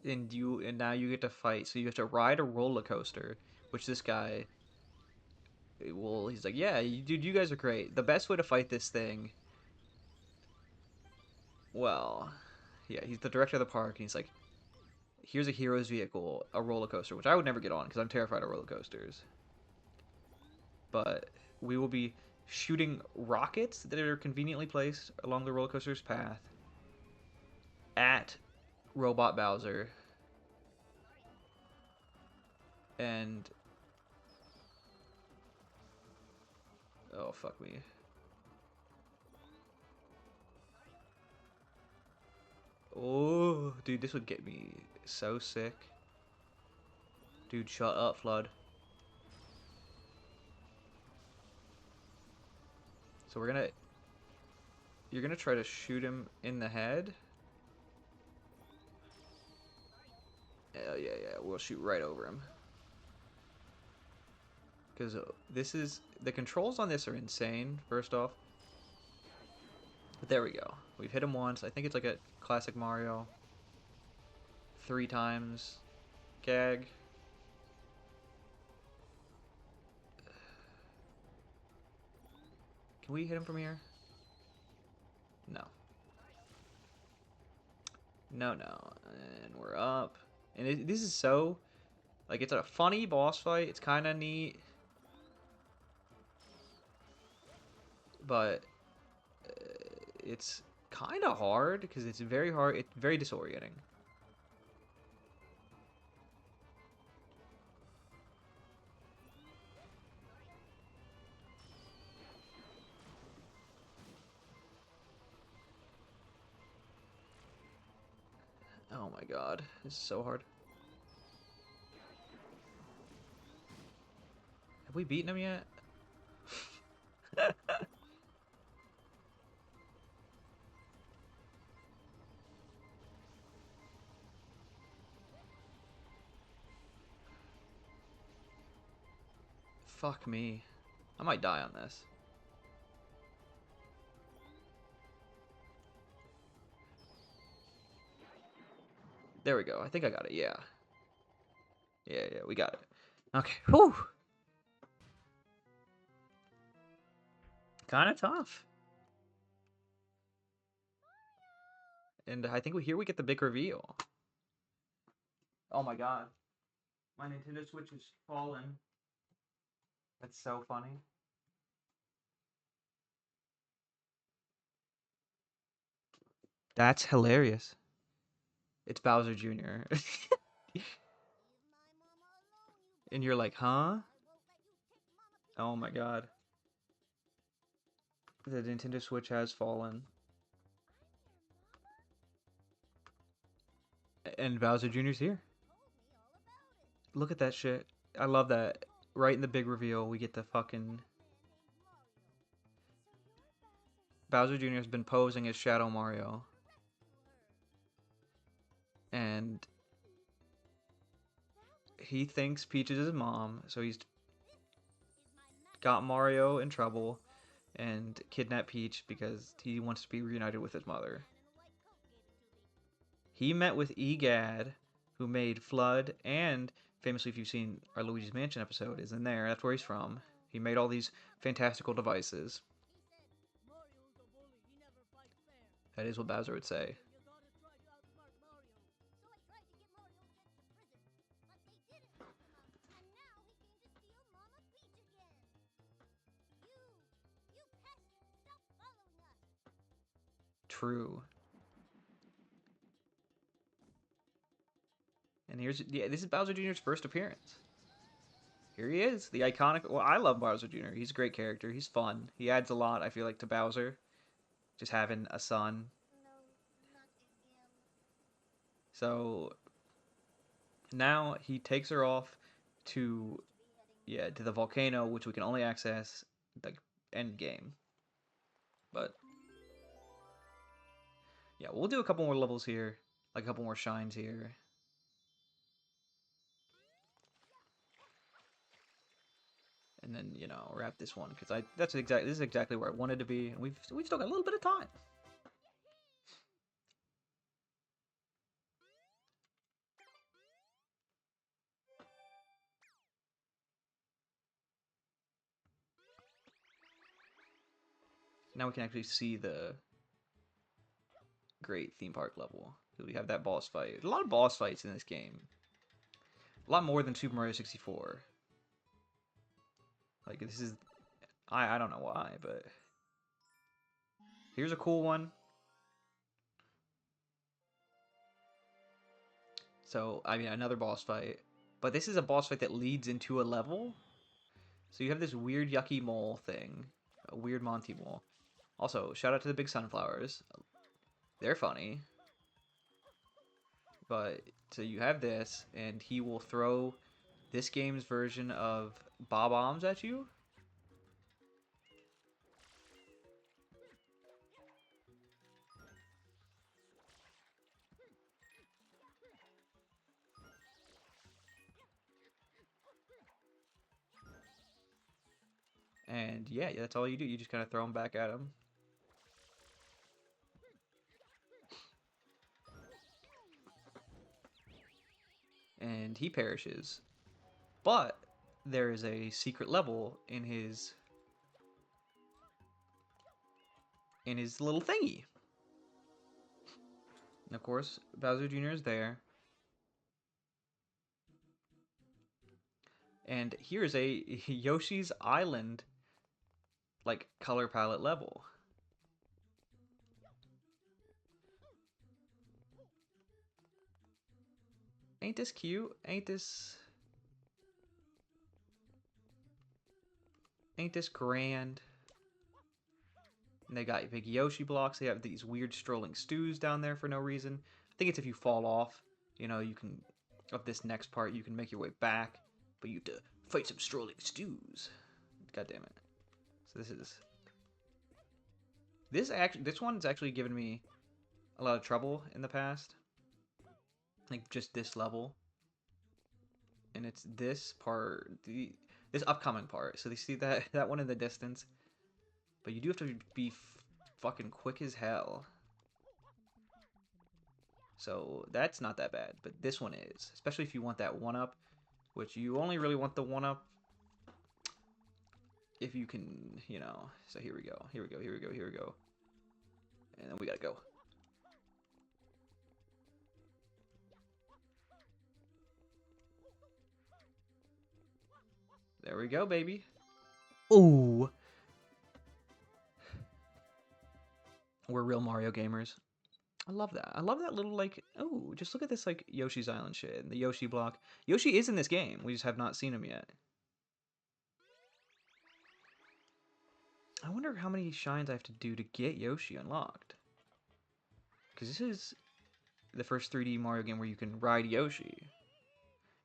And now you get to fight. So you have to ride a roller coaster, which this guy, well, he's like, yeah, dude, you guys are great. The best way to fight this thing, well, yeah, he's the director of the park, and he's like, here's a hero's vehicle, a roller coaster, which I would never get on because I'm terrified of roller coasters. But we will be shooting rockets that are conveniently placed along the roller coaster's path at Robot Bowser. And oh, fuck me. Oh, dude, this would get me so sick. Dude, shut up, Flood. So you're gonna try to shoot him in the head. Oh, yeah, we'll shoot right over him. Because the controls on this are insane, first off. But there we go. We've hit him once. I think it's like a classic Mario. 3 times. Gag. Can we hit him from here? No. No. And we're up. And this is so... Like, it's a funny boss fight. It's kind of neat. But it's kind of hard because it's very hard. It's very disorienting. Oh my god, this is so hard. Have we beaten him yet? Fuck me. I might die on this. There we go. I think I got it. Yeah. Yeah, we got it. Okay. Whew. Kind of tough. And I think here we get the big reveal. Oh my god. My Nintendo Switch is fallen. That's so funny. That's hilarious. It's Bowser Jr. And you're like, huh? Oh my god. The Nintendo Switch has fallen. And Bowser Jr.'s here. Look at that shit. I love that. Right in the big reveal, we get the fucking... Bowser Jr. has been posing as Shadow Mario. And he thinks Peach is his mom, so he's got Mario in trouble and kidnapped Peach because he wants to be reunited with his mother. He met with Egad, who made Flood, and famously, if you've seen our Luigi's Mansion episode, is in there. That's where he's from. He made all these fantastical devices. That is what Bowser would say. true. And here's, yeah, this is Bowser Jr.'s first appearance. Here he is, the iconic, well, I love Bowser Jr. He's a great character. He's fun. He adds a lot, I feel like, to Bowser. Just having a son. No, not again. So now he takes her off to, yeah, to the volcano, which we can only access the end game. But yeah, we'll do a couple more levels here, like a couple more shines here. And then, you know, wrap this one, because this is exactly where I wanted to be, and we've still got a little bit of time. Now we can actually see the great theme park level. We have that boss fight. A lot of boss fights in this game. A lot more than Super Mario 64. Like, this is... I don't know why, but... Here's a cool one. So, I mean, another boss fight. But this is a boss fight that leads into a level. So you have this weird yucky mole thing. A weird Monty mole. Also, shout out to the big sunflowers. They're funny. But, so you have this, and he will throw this game's version of Bob-ombs at you. And yeah, that's all you do. You just kind of throw them back at him. And he perishes. But there is a secret level in his little thingy. And of course, Bowser Jr. is there. And here's a Yoshi's Island like color palette level. Ain't this cute? Ain't this grand? And they got big Yoshi blocks. They have these weird strolling stews down there for no reason. I think it's if you fall off, you know, you can, of this next part, you can make your way back, but you have to fight some strolling stews. God damn it. So this one's actually given me a lot of trouble in the past. Like just this level. And it's this part, this upcoming part. So you see that one in the distance. But you do have to be fucking quick as hell. So that's not that bad, but this one is. Especially if you want that 1-up, which you only really want the 1-up if you can, you know. So here we go, here we go, here we go, here we go. And then we gotta go. There we go, baby. Ooh. We're real Mario gamers. I love that. I love that little, like, oh, just look at this, like, Yoshi's Island shit. And the Yoshi block. Yoshi is in this game. We just have not seen him yet. I wonder how many shines I have to do to get Yoshi unlocked. Because this is the first 3D Mario game where you can ride Yoshi.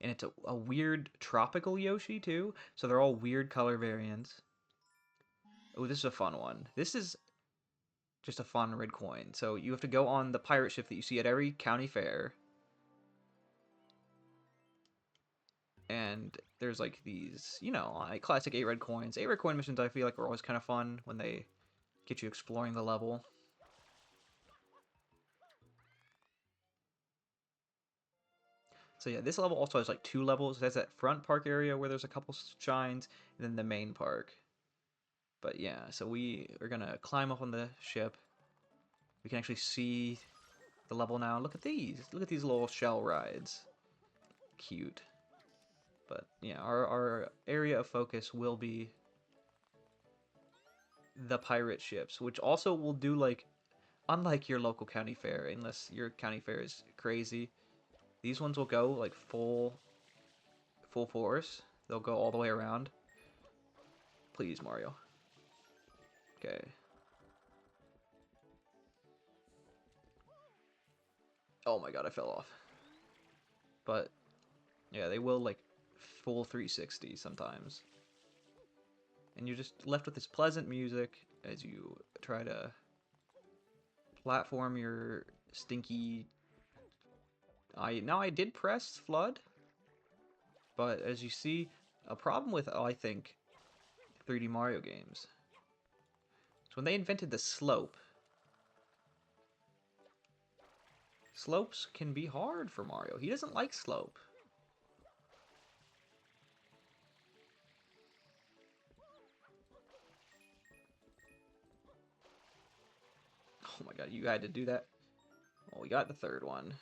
And it's a weird tropical Yoshi, too. So they're all weird color variants. Oh, this is a fun one. This is just a fun red coin. So you have to go on the pirate ship that you see at every county fair. And there's like these, you know, like classic 8 red coins. 8 red coin missions I feel like are always kind of fun when they get you exploring the level. So yeah, this level also has like 2 levels. It has that front park area where there's a couple shines, and then the main park. But yeah, so we are gonna climb up on the ship. We can actually see the level now. Look at these. Look at these little shell rides. Cute. But yeah, our area of focus will be the pirate ships, which also will do like unlike your local county fair, unless your county fair is crazy, these ones will go like full force. They'll go all the way around. Please, Mario. Okay. Oh my god, I fell off. But yeah, they will like full 360 sometimes. And you're just left with this pleasant music as you try to platform your stinky... Now I did press flood, but as you see, a problem with, I think, 3D Mario games is when they invented the slope. Slopes can be hard for Mario. He doesn't like slope. Oh my god, you had to do that? Well, we got the third one.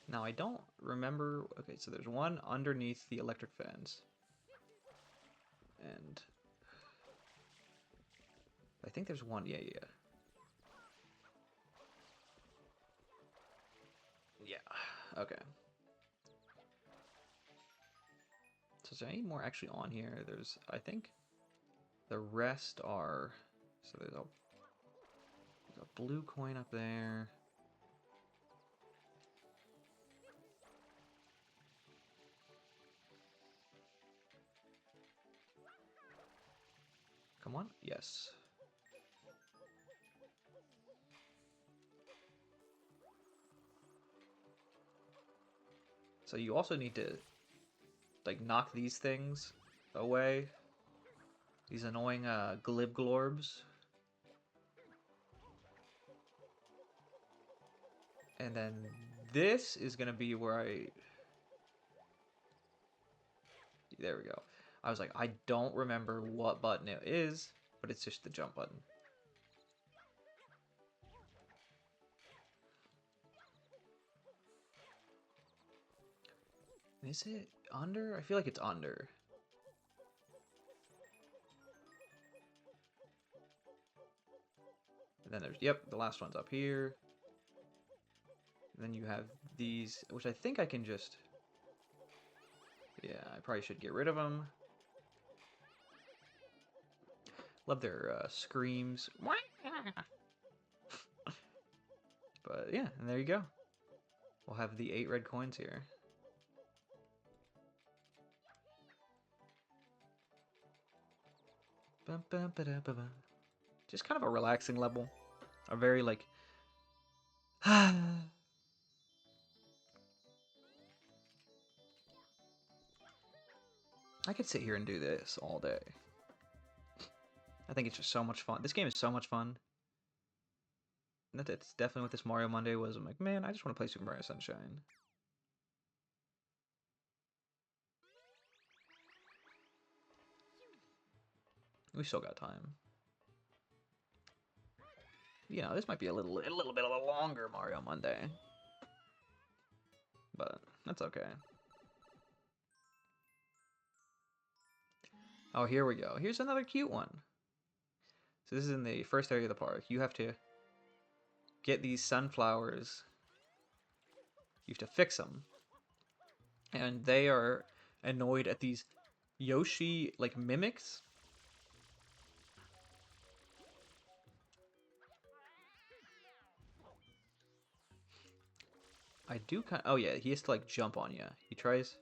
Now, I don't remember... Okay, so there's one underneath the electric fence. And... I think there's one... Yeah. Yeah, okay. So is there any more actually on here? There's... I think the rest are... So there's a blue coin up there. Come on. Yes. So you also need to, like, knock these things away. These annoying glibglorbs. And then this is going to be where I... There we go. I was like, I don't remember what button it is, but it's just the jump button. Is it under? I feel like it's under. And then there's, yep, the last one's up here. And then you have these, which I think I can just... Yeah, I probably should get rid of them. Love their screams. But yeah, and there you go. We'll have the 8 red coins here. Just kind of a relaxing level. A very, like... I could sit here and do this all day. I think it's just so much fun. This game is so much fun. That's definitely what this Mario Monday was. I'm like, man, I just want to play Super Mario Sunshine. We still got time. You know, this might be a little bit of a longer Mario Monday. But that's okay. Oh, here we go. Here's another cute one. So this is in the first area of the park. You have to get these sunflowers. You have to fix them. And they are annoyed at these Yoshi, like, mimics. I do kind of... Oh, yeah, he has to, like, jump on you. He tries...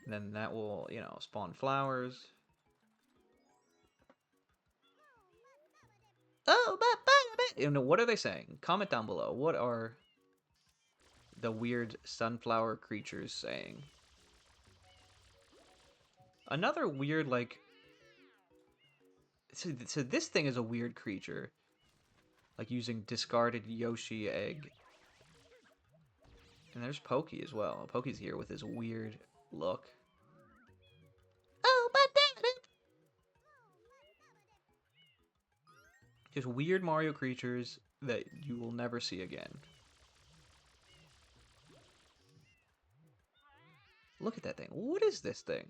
And then that will, you know, spawn flowers. Oh, you know, what are they saying? Comment down below. What are the weird sunflower creatures saying? Another weird, like... So this thing is a weird creature. Like, using discarded Yoshi egg. And there's Pokey as well. Pokey's here with his weird look. Oh, my dad! Just weird Mario creatures that you will never see again. Look at that thing. What is this thing?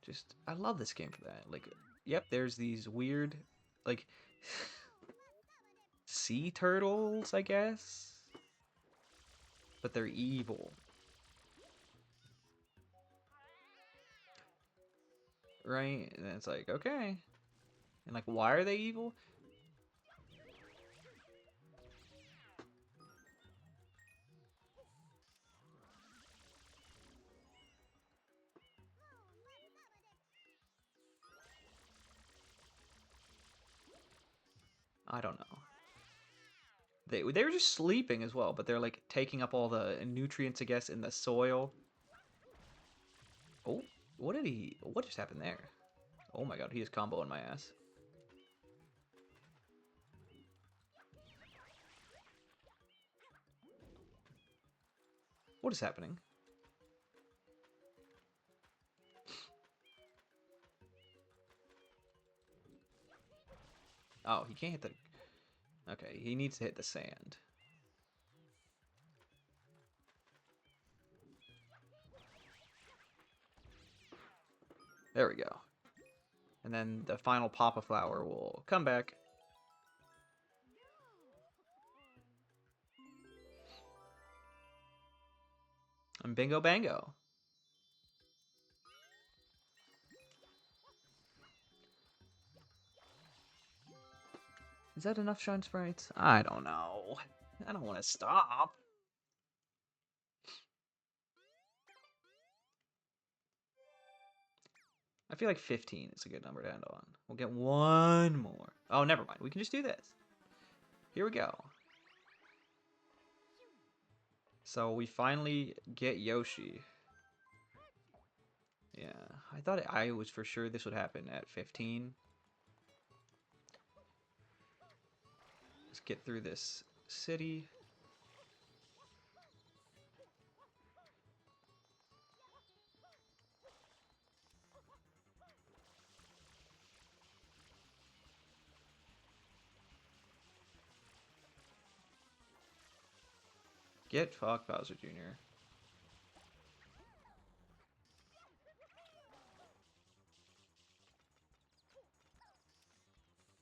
Just, I love this game for that. Like, yep, there's these weird, like, sea turtles, I guess? But they're evil. Right? And it's like, okay. And like, why are they evil? I don't know. They were just sleeping as well, but they're like taking up all the nutrients, I guess, in the soil. Oh, what just happened there? Oh my god, he is comboing my ass. What is happening? Oh, he can't hit the... Okay, he needs to hit the sand. There we go. And then the final Papa Flower will come back. And bingo bango. Is that enough Shine Sprites? I don't know. I don't want to stop. I feel like 15 is a good number to end on. We'll get one more. Oh, never mind. We can just do this. Here we go. So we finally get Yoshi. Yeah, I thought I was for sure this would happen at 15. Let's get through this city. Get fucked, Bowser Jr.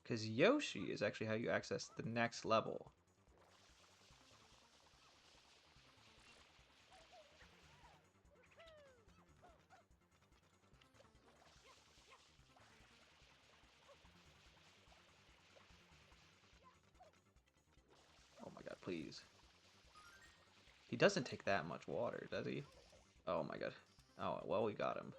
Because Yoshi is actually how you access the next level. Oh my god, please. He doesn't take that much water, does he? Oh my god. Oh, well, we got him.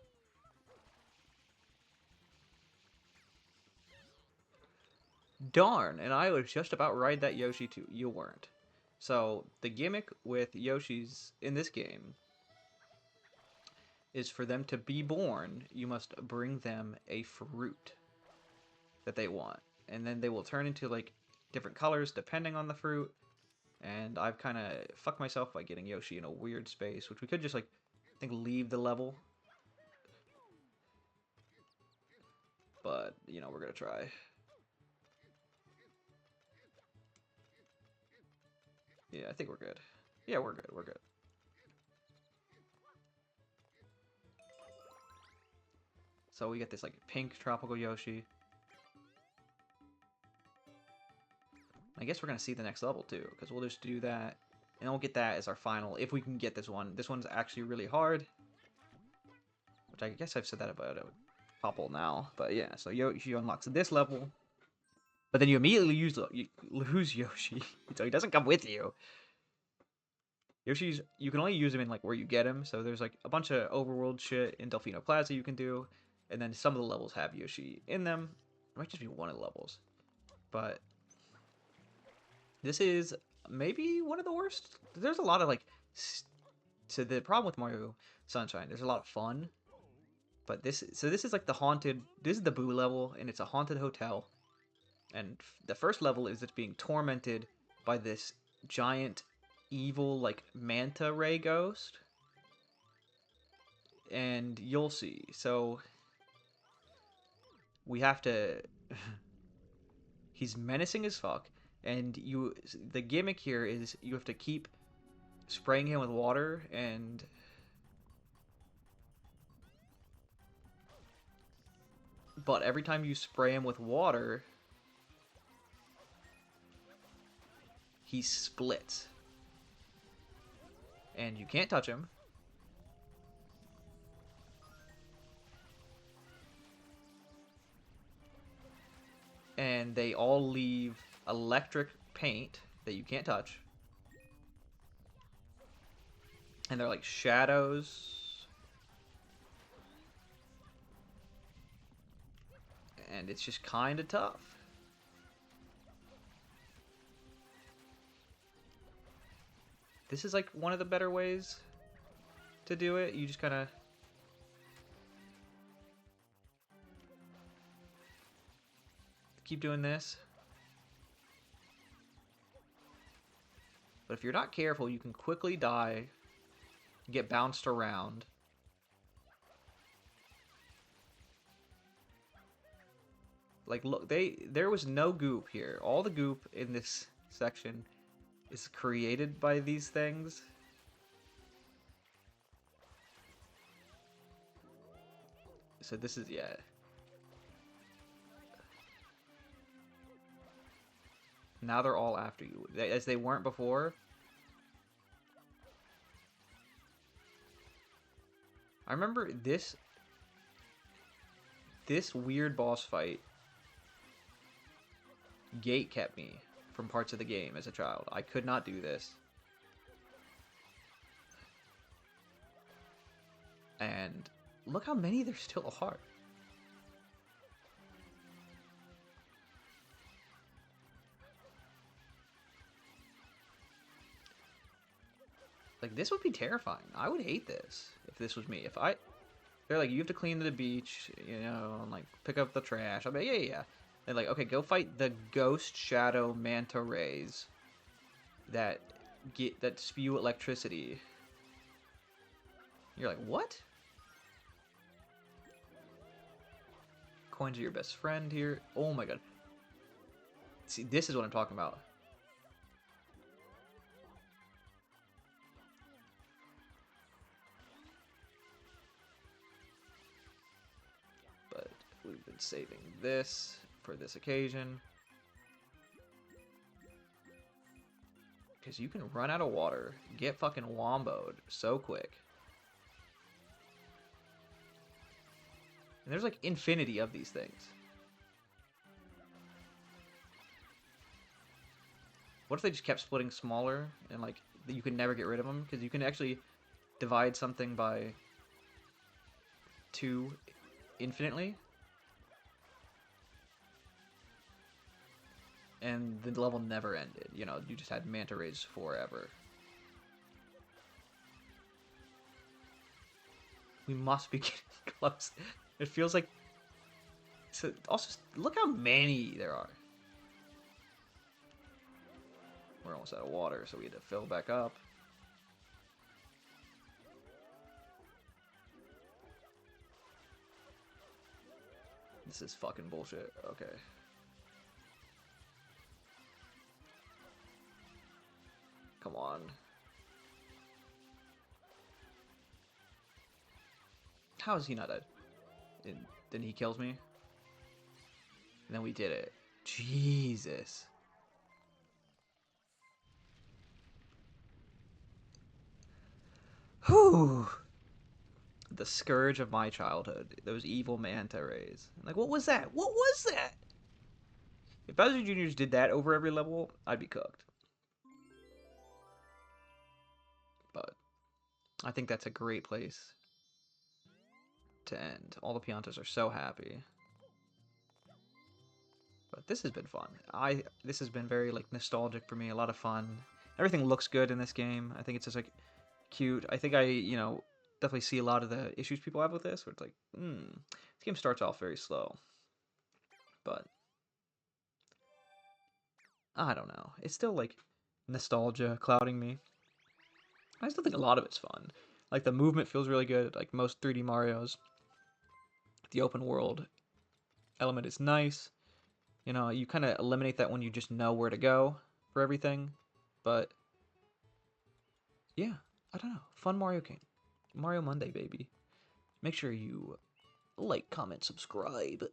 Darn, and I was just about to ride that Yoshi too. You weren't. So, the gimmick with Yoshis in this game is for them to be born, you must bring them a fruit that they want. And then they will turn into, like, different colors depending on the fruit. And I've kind of fucked myself by getting Yoshi in a weird space, which we could just, like, I think leave the level. But, you know, we're gonna try. Yeah, I think we're good. Yeah, we're good, we're good. So we get this, like, pink tropical Yoshi. I guess we're gonna see the next level, too, because we'll just do that. And we'll get that as our final, if we can get this one. This one's actually really hard. Which I guess I've said that about a couple now. But yeah, so Yoshi unlocks this level. But then you immediately lose Yoshi. So he doesn't come with you. Yoshi's, you can only use him in, like, where you get him. So there's, like, a bunch of overworld shit in Delfino Plaza you can do. And then some of the levels have Yoshi in them. It might just be one of the levels. But this is maybe one of the worst. There's a lot of, like, so the problem with Mario Sunshine, there's a lot of fun. But this is like the haunted, this is the Boo level, and it's a haunted hotel. And the first level is it's being tormented by this giant, evil, like, manta ray ghost. And you'll see. So we have to He's menacing as fuck, and the gimmick here is you have to keep spraying him with water, but every time you spray him with water, he splits. And you can't touch him. And they all leave electric paint that you can't touch. And they're like shadows. And it's just kind of tough. This is like one of the better ways to do it. You just kind of... keep doing this. But if you're not careful, you can quickly die, get bounced around. Like, look, there was no goop here. All the goop in this section is created by these things. So this is, yeah. Now they're all after you, as they weren't before. I remember this weird boss fight gate kept me from parts of the game as a child. I could not do this. And look how many there still are. Like, this would be terrifying. I would hate this if this was me. They're like, you have to clean the beach, you know, and like pick up the trash. I'll be like, yeah. They're like, okay, go fight the ghost shadow manta rays that spew electricity. You're like, what? Coins are your best friend here. Oh my god. See, this is what I'm talking about. We've been saving this for this occasion. Because you can run out of water, get fucking womboed so quick. And there's like infinity of these things. What if they just kept splitting smaller and like you could never get rid of them? Because you can actually divide something by 2 infinitely. And the level never ended. You know, you just had manta rays forever. We must be getting close. It feels like... So also, look how many there are. We're almost out of water, so we had to fill back up. This is fucking bullshit. Okay. Come on. How is he not dead? Then he kills me? And then we did it. Jesus. Whew. The scourge of my childhood. Those evil manta rays. Like, what was that? What was that? If Bowser Jr. did that over every level, I'd be cooked. But I think that's a great place to end. All the Piantas are so happy. But this has been fun. This has been very like nostalgic for me. A lot of fun. Everything looks good in this game. I think it's just like cute. I think I definitely see a lot of the issues people have with this, where it's like, this game starts off very slow. But I don't know. It's still like nostalgia clouding me. I still think a lot of it's fun. Like, the movement feels really good, like most 3D Marios. The open world element is nice. You know, you kind of eliminate that when you just know where to go for everything. But yeah, I don't know. Fun Mario game. Mario Monday, baby. Make sure you like, comment, subscribe,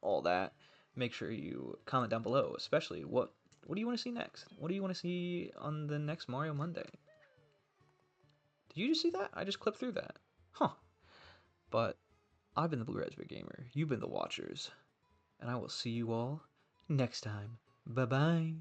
all that. Make sure you comment down below, especially what do you want to see next? What do you want to see on the next Mario Monday? Did you just see that? I just clipped through that. Huh. But I've been the Blue Raspberry Gamer. You've been the Watchers. And I will see you all next time. Bye-bye.